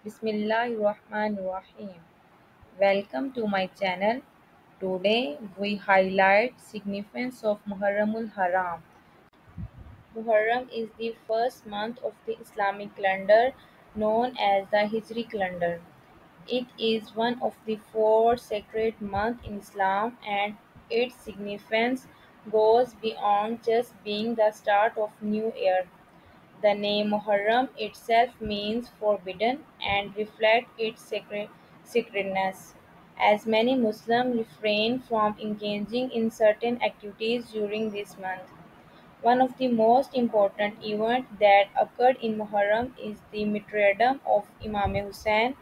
Bismillahirrahmanirrahim. Welcome to my channel. Today we highlight significance of Muharramul Haram. Muharram is the first month of the Islamic calendar known as the Hijri calendar. It is one of the four sacred months in Islam and its significance goes beyond just being the start of new year. The name Muharram itself means forbidden and reflects its sacredness, as many Muslims refrain from engaging in certain activities during this month. One of the most important events that occurred in Muharram is the martyrdom of Imam Hussein,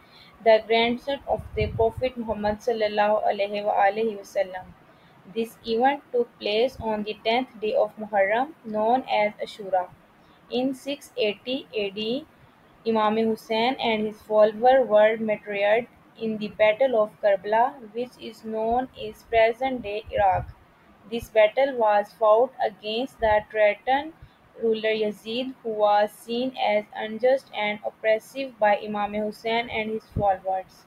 the grandson of the Prophet Muhammad ﷺ. This event took place on the 10th day of Muharram, known as Ashura. In 680 AD, Imam Hussein and his followers were martyred in the Battle of Karbala, which is known as present-day Iraq. This battle was fought against the Triton ruler Yazid, who was seen as unjust and oppressive by Imam Hussein and his followers.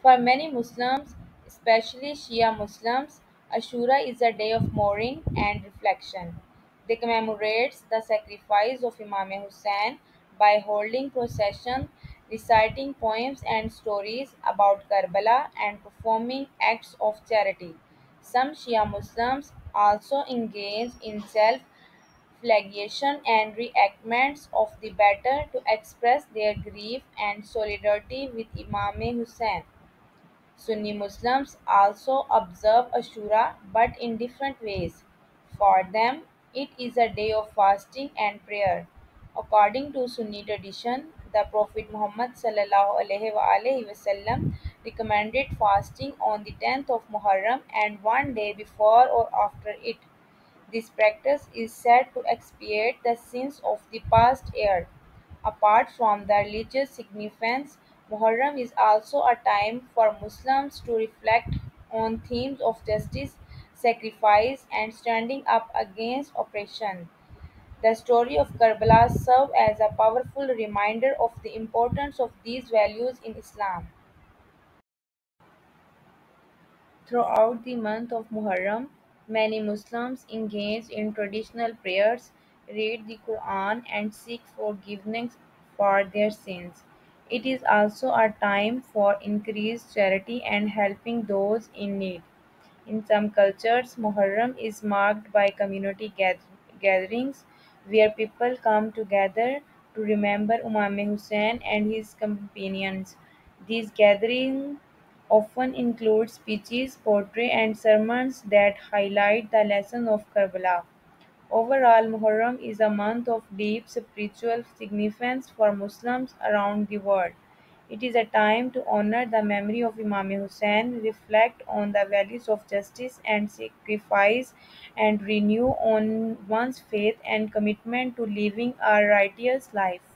For many Muslims, especially Shia Muslims, Ashura is a day of mourning and reflection. They commemorate the sacrifice of Imam Hussein by holding processions, reciting poems and stories about Karbala, and performing acts of charity. Some Shia Muslims also engage in self-flagellation and reenactments of the battle to express their grief and solidarity with Imam Hussein. Sunni Muslims also observe Ashura but in different ways. For them, it is a day of fasting and prayer. According to Sunni tradition, the Prophet Muhammad ﷺ recommended fasting on the 10th of Muharram and one day before or after it. This practice is said to expiate the sins of the past year. Apart from the religious significance, Muharram is also a time for Muslims to reflect on themes of justice, sacrifice, and standing up against oppression. The story of Karbala serves as a powerful reminder of the importance of these values in Islam. Throughout the month of Muharram, many Muslims engage in traditional prayers, read the Quran, and seek forgiveness for their sins. It is also a time for increased charity and helping those in need. In some cultures, Muharram is marked by community gatherings where people come together to remember Imam Hussein and his companions. These gatherings often include speeches, poetry, and sermons that highlight the lesson of Karbala. Overall, Muharram is a month of deep spiritual significance for Muslims around the world. It is a time to honor the memory of Imam Hussein, reflect on the values of justice and sacrifice, and renew on one's faith and commitment to living a righteous life.